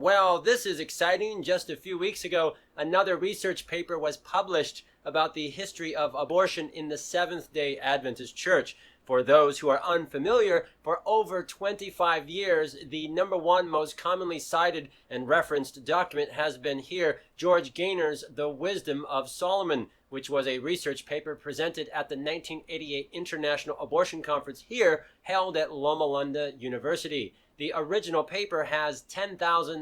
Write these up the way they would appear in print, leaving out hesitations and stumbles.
Well, this is exciting. Just a few weeks ago, another research paper was published about the history of abortion in the Seventh-day Adventist Church. For those who are unfamiliar, for over 25 years, the number one most commonly cited and referenced document has been here, George Gaynor's The Wisdom of Solomon, which was a research paper presented at the 1988 International Abortion Conference here, held at Loma Linda University. The original paper has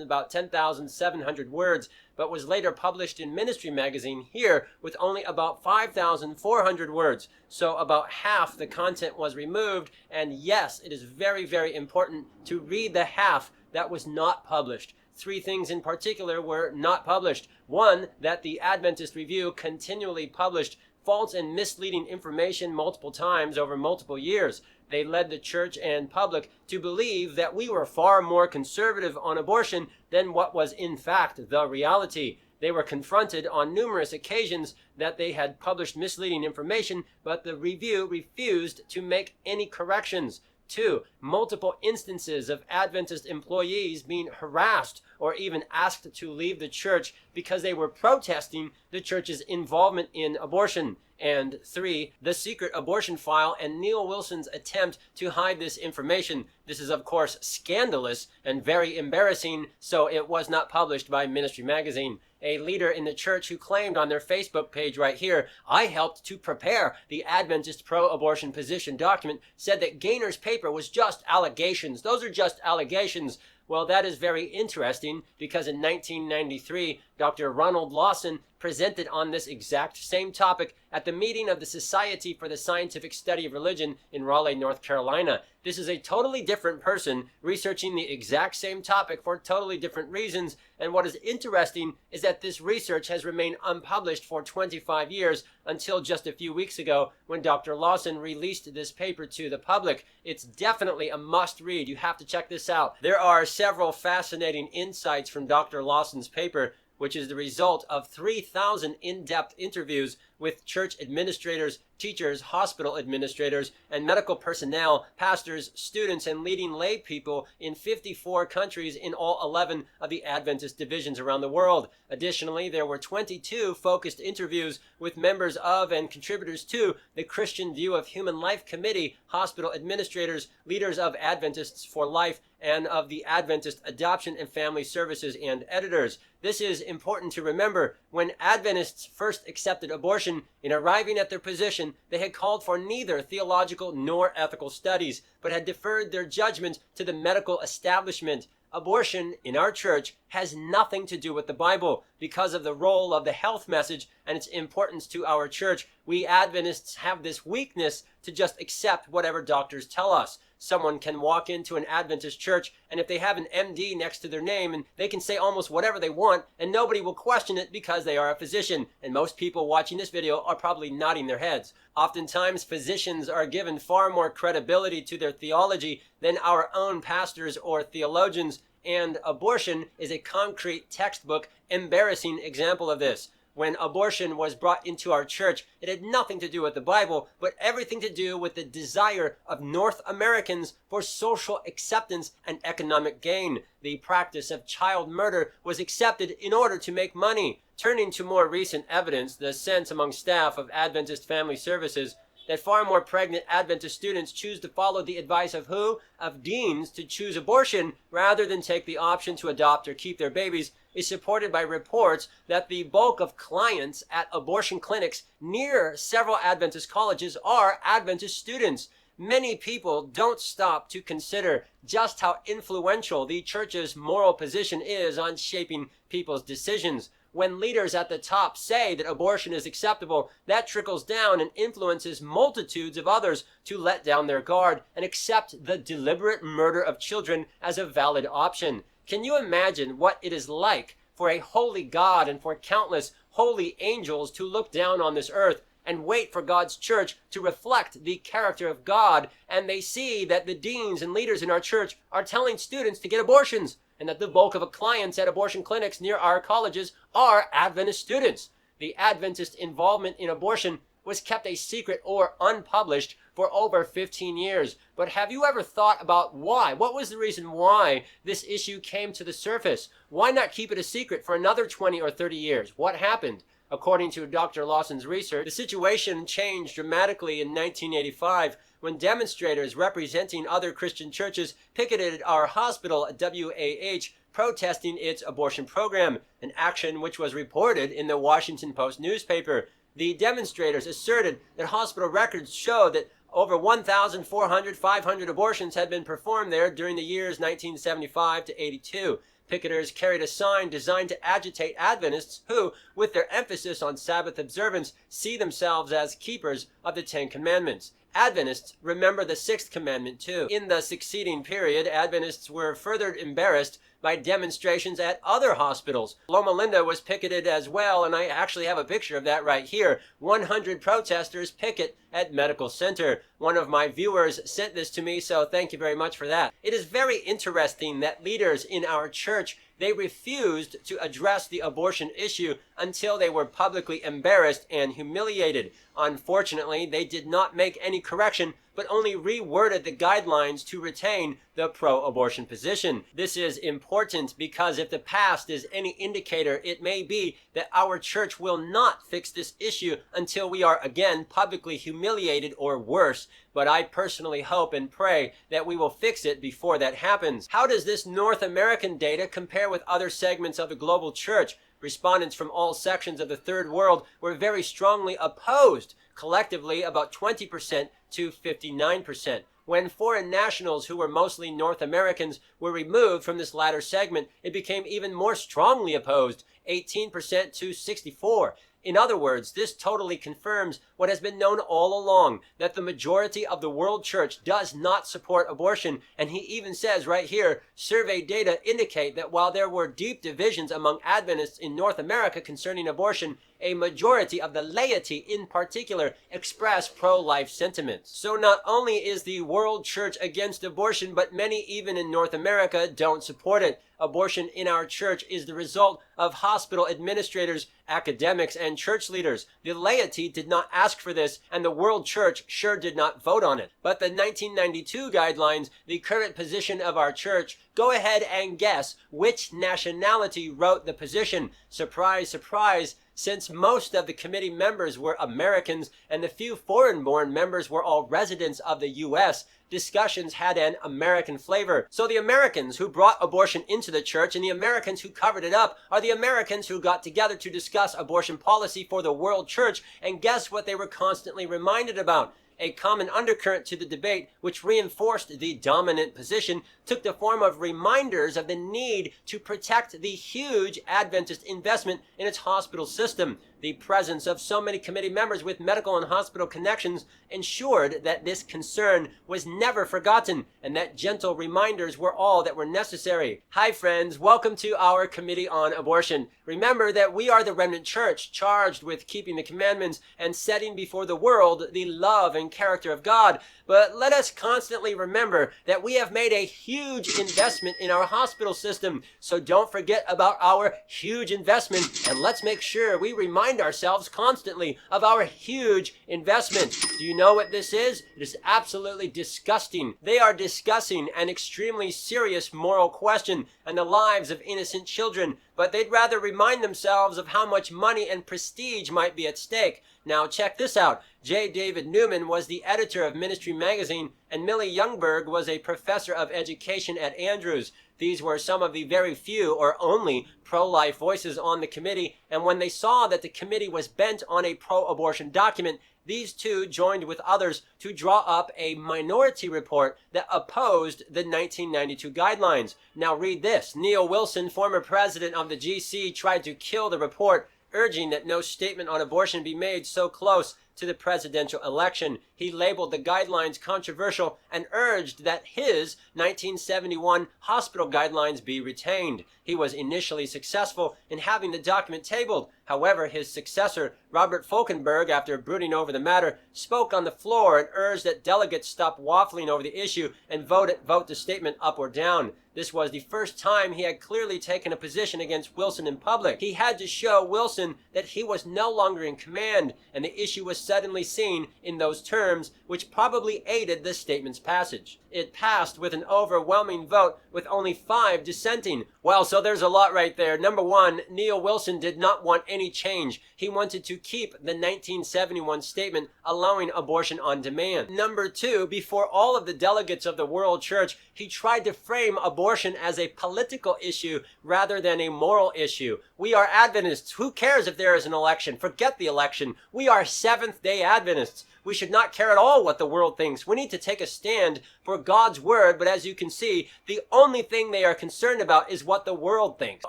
about 10,700 words, but was later published in Ministry Magazine here with only about 5,400 words. So about half the content was removed, and yes, it is very, very important to read the half that was not published. Three things in particular were not published. One, that the Adventist Review continually published false and misleading information multiple times over multiple years. They led the church and public to believe that we were far more conservative on abortion than what was in fact the reality. They were confronted on numerous occasions that they had published misleading information, but the review refused to make any corrections. 2, multiple instances of Adventist employees being harassed or even asked to leave the church because they were protesting the church's involvement in abortion. And 3, the secret abortion file and Neil Wilson's attempt to hide this information. This is, of course, scandalous and very embarrassing, so it was not published by Ministry Magazine. A leader in the church who claimed on their Facebook page right here, "I helped to prepare the Adventist pro-abortion position document," said that Gaynor's paper was just allegations. Those are just allegations. Well, that is very interesting because in 1993, Dr. Ronald Lawson presented on this exact same topic at the meeting of the Society for the Scientific Study of Religion in Raleigh, North Carolina. This is a totally different person researching the exact same topic for totally different reasons. And what is interesting is that this research has remained unpublished for 25 years until just a few weeks ago when Dr. Lawson released this paper to the public. It's definitely a must read. You have to check this out. There are several fascinating insights from Dr. Lawson's paper, which is the result of 3,000 in-depth interviews with church administrators, teachers, hospital administrators, and medical personnel, pastors, students, and leading lay people in 54 countries in all 11 of the Adventist divisions around the world. Additionally, there were 22 focused interviews with members of and contributors to the Christian View of Human Life Committee, hospital administrators, leaders of Adventists for Life, and of the Adventist Adoption and Family Services and editors. This is important to remember. When Adventists first accepted abortion, in arriving at their position, they had called for neither theological nor ethical studies, but had deferred their judgment to the medical establishment. Abortion in our church has nothing to do with the Bible. Because of the role of the health message and its importance to our church, we Adventists have this weakness to just accept whatever doctors tell us. Someone can walk into an Adventist church, and if they have an MD next to their name, and they can say almost whatever they want, and nobody will question it because they are a physician. And most people watching this video are probably nodding their heads. Oftentimes, physicians are given far more credibility to their theology than our own pastors or theologians, and abortion is a concrete, textbook, embarrassing example of this. When abortion was brought into our church, it had nothing to do with the Bible, but everything to do with the desire of North Americans for social acceptance and economic gain. The practice of child murder was accepted in order to make money. Turning to more recent evidence, the sense among staff of Adventist Family Services that far more pregnant Adventist students choose to follow the advice of who? Of deans to choose abortion rather than take the option to adopt or keep their babies is supported by reports that the bulk of clients at abortion clinics near several Adventist colleges are Adventist students. Many people don't stop to consider just how influential the church's moral position is on shaping people's decisions. When leaders at the top say that abortion is acceptable, that trickles down and influences multitudes of others to let down their guard and accept the deliberate murder of children as a valid option. Can you imagine what it is like for a holy God and for countless holy angels to look down on this earth and wait for God's church to reflect the character of God, and they see that the deans and leaders in our church are telling students to get abortions, and that the bulk of the clients at abortion clinics near our colleges are Adventist students? The Adventist involvement in abortion was kept a secret or unpublished for over 15 years. But have you ever thought about why? What was the reason why this issue came to the surface? Why not keep it a secret for another 20 or 30 years? What happened? According to Dr. Lawson's research, the situation changed dramatically in 1985 when demonstrators representing other Christian churches picketed our hospital, WAH, protesting its abortion program, an action which was reported in the Washington Post newspaper. The demonstrators asserted that hospital records showed that over 500 abortions had been performed there during the years 1975 to 82. Picketers carried a sign designed to agitate Adventists who, with their emphasis on Sabbath observance, see themselves as keepers of the Ten Commandments. Adventists remember the Sixth Commandment too. In the succeeding period, Adventists were further embarrassed by demonstrations at other hospitals. Loma Linda was picketed as well, and I actually have a picture of that right here. 100 protesters picket at Medical Center. One of my viewers sent this to me, so thank you very much for that. It is very interesting that leaders in our church, they refused to address the abortion issue until they were publicly embarrassed and humiliated. Unfortunately, they did not make any correction, but only reworded the guidelines to retain the pro-abortion position. This is important because if the past is any indicator, it may be that our church will not fix this issue until we are again publicly humiliated or worse. But I personally hope and pray that we will fix it before that happens. How does this North American data compare with other segments of the global church? Respondents from all sections of the third world were very strongly opposed, collectively about 20% to 59%. When foreign nationals who were mostly North Americans were removed from this latter segment, it became even more strongly opposed, 18% to 64%. In other words, this totally confirms what has been known all along, that the majority of the world church does not support abortion. And he even says right here, survey data indicate that while there were deep divisions among Adventists in North America concerning abortion, a majority of the laity in particular express pro-life sentiments. So not only is the world church against abortion, but many even in North America don't support it. Abortion in our church is the result of hospital administrators, academics, and church leaders. The laity did not ask for this, and the world church sure did not vote on it. But the 1992 guidelines, the current position of our church, go ahead and guess which nationality wrote the position. Surprise, surprise. Since most of the committee members were Americans and the few foreign-born members were all residents of the U.S., discussions had an American flavor. So the Americans who brought abortion into the church and the Americans who covered it up are the Americans who got together to discuss abortion policy for the world church, and guess what they were constantly reminded about? A common undercurrent to the debate, which reinforced the dominant position, took the form of reminders of the need to protect the huge Adventist investment in its hospital system. The presence of so many committee members with medical and hospital connections ensured that this concern was never forgotten and that gentle reminders were all that were necessary. Hi friends, welcome to our Committee on Abortion. Remember that we are the remnant church charged with keeping the commandments and setting before the world the love and character of God. But let us constantly remember that we have made a huge investment in our hospital system. So don't forget about our huge investment, and let's make sure we remind ourselves constantly of our huge investment. Do you know what this is? It is absolutely disgusting. They are discussing an extremely serious moral question and the lives of innocent children, but they'd rather remind themselves of how much money and prestige might be at stake. Now check this out. J. David Newman was the editor of Ministry Magazine, and Millie Youngberg was a professor of education at Andrews. These were some of the very few or only pro-life voices on the committee, and when they saw that the committee was bent on a pro-abortion document, these two joined with others to draw up a minority report that opposed the 1992 guidelines. Now read this. Neil Wilson, former president of the GC, tried to kill the report, urging that no statement on abortion be made so close to the presidential election. He labeled the guidelines controversial and urged that his 1971 hospital guidelines be retained. He was initially successful in having the document tabled. However, his successor, Robert Falkenberg, after brooding over the matter, spoke on the floor and urged that delegates stop waffling over the issue and vote the statement up or down. This was the first time he had clearly taken a position against Wilson in public. He had to show Wilson that he was no longer in command, and the issue was suddenly seen in those terms, which probably aided the statement's passage. It passed with an overwhelming vote, with only 5 dissenting. Well, so there's a lot right there. Number one, Neil Wilson did not want any change. He wanted to keep the 1971 statement allowing abortion on demand. Number two, before all of the delegates of the World Church, he tried to frame abortion as a political issue rather than a moral issue. We are Adventists. Who cares if there is an election? Forget the election. We are Seventh-day Adventists. We should not care at all what the world thinks. We need to take a stand for God's word, but as you can see, the only thing they are concerned about is what the world thinks.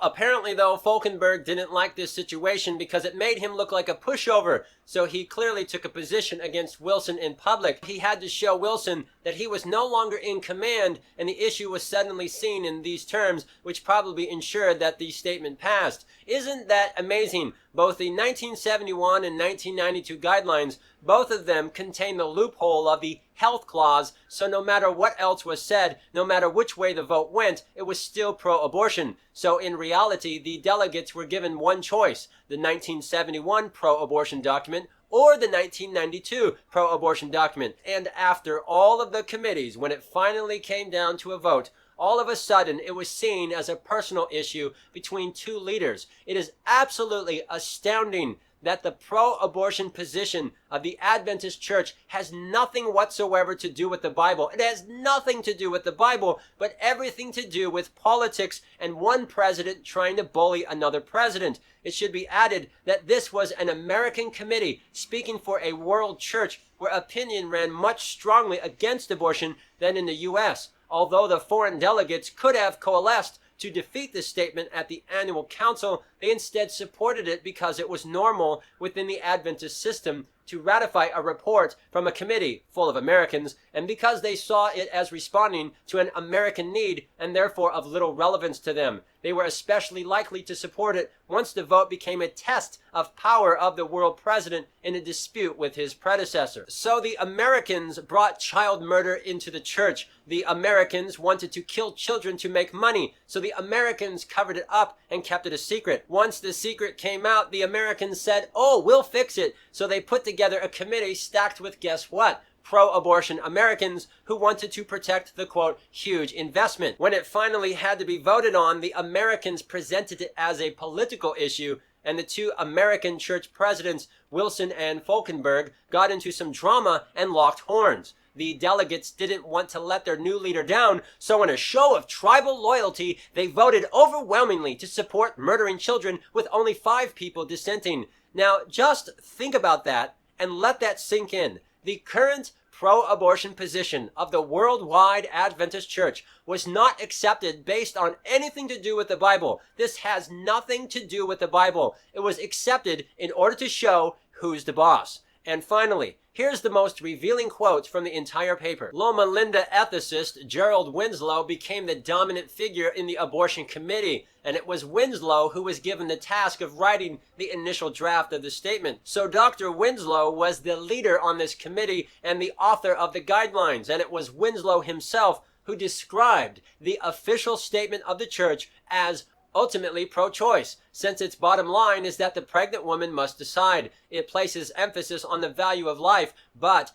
Apparently, though, Falkenberg didn't like this situation because it made him look like a pushover, so he clearly took a position against Wilson in public. He had to show Wilson that he was no longer in command, and the issue was suddenly seen in these terms, which probably ensured that the statement passed. Isn't that amazing? Both the 1971 and 1992 guidelines, both of them contain the loophole of the health clause, so no matter what else was said, no matter which way the vote went, it was still pro-abortion. So in reality, the delegates were given one choice, the 1971 pro-abortion document or the 1992 pro-abortion document. And after all of the committees, when it finally came down to a vote, all of a sudden, it was seen as a personal issue between 2 leaders. It is absolutely astounding that the pro-abortion position of the Adventist Church has nothing whatsoever to do with the Bible. It has nothing to do with the Bible, but everything to do with politics and one president trying to bully another president. It should be added that this was an American committee speaking for a world church where opinion ran much strongly against abortion than in the U.S., although the foreign delegates could have coalesced to defeat this statement at the annual council. They instead supported it because it was normal within the Adventist system to ratify a report from a committee full of Americans, and because they saw it as responding to an American need and therefore of little relevance to them. They were especially likely to support it once the vote became a test of power of the world president in a dispute with his predecessor. So the Americans brought child murder into the church. The Americans wanted to kill children to make money, so the Americans covered it up and kept it a secret. Once the secret came out, the Americans said, "Oh, we'll fix it." So they put together a committee stacked with, guess what? Pro-abortion Americans who wanted to protect the, quote, huge investment. When it finally had to be voted on, the Americans presented it as a political issue, and the 2 American church presidents, Wilson and Falkenberg, got into some drama and locked horns. The delegates didn't want to let their new leader down, so in a show of tribal loyalty, they voted overwhelmingly to support murdering children, with only 5 people dissenting. Now, just think about that and let that sink in. The current pro-abortion position of the worldwide Adventist Church was not accepted based on anything to do with the Bible. This has nothing to do with the Bible. It was accepted in order to show who's the boss. And finally, here's the most revealing quote from the entire paper. Loma Linda ethicist Gerald Winslow became the dominant figure in the abortion committee, and it was Winslow who was given the task of writing the initial draft of the statement. So Dr. Winslow was the leader on this committee and the author of the guidelines, and it was Winslow himself who described the official statement of the church as ultimately pro-choice, since its bottom line is that the pregnant woman must decide. It places emphasis on the value of life, but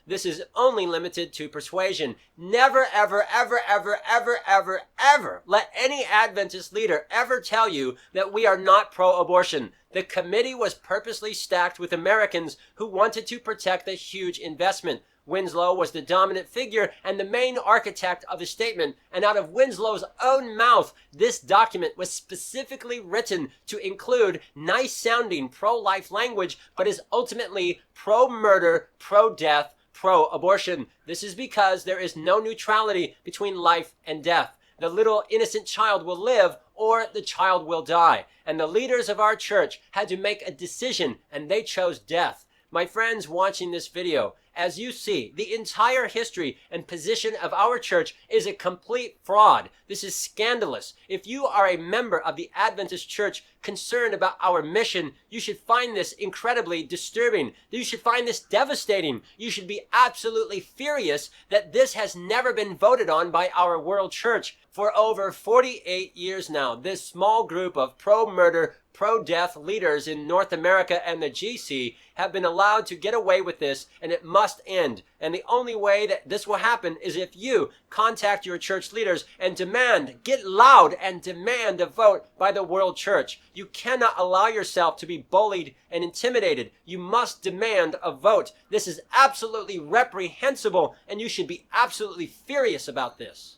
this is only limited to persuasion. Never, ever, ever, ever, ever, ever, ever let any Adventist leader ever tell you that we are not pro-abortion. The committee was purposely stacked with Americans who wanted to protect the huge investment. Winslow was the dominant figure and the main architect of the statement, and out of Winslow's own mouth, this document was specifically written to include nice-sounding pro-life language, but is ultimately pro-murder, pro-death, pro-abortion. This is because there is no neutrality between life and death. The little innocent child will live, or the child will die. And the leaders of our church had to make a decision, and they chose death. My friends watching this video, as you see, the entire history and position of our church is a complete fraud. This is scandalous. If you are a member of the Adventist Church concerned about our mission, you should find this incredibly disturbing. You should find this devastating. You should be absolutely furious that this has never been voted on by our world church. For over 48 years now, this small group of pro-murder, pro-death leaders in North America and the GC have been allowed to get away with this, and it must end. And the only way that this will happen is if you contact your church leaders and demand, get loud and demand a vote by the world church. You cannot allow yourself to be bullied and intimidated. You must demand a vote. This is absolutely reprehensible, and you should be absolutely furious about this.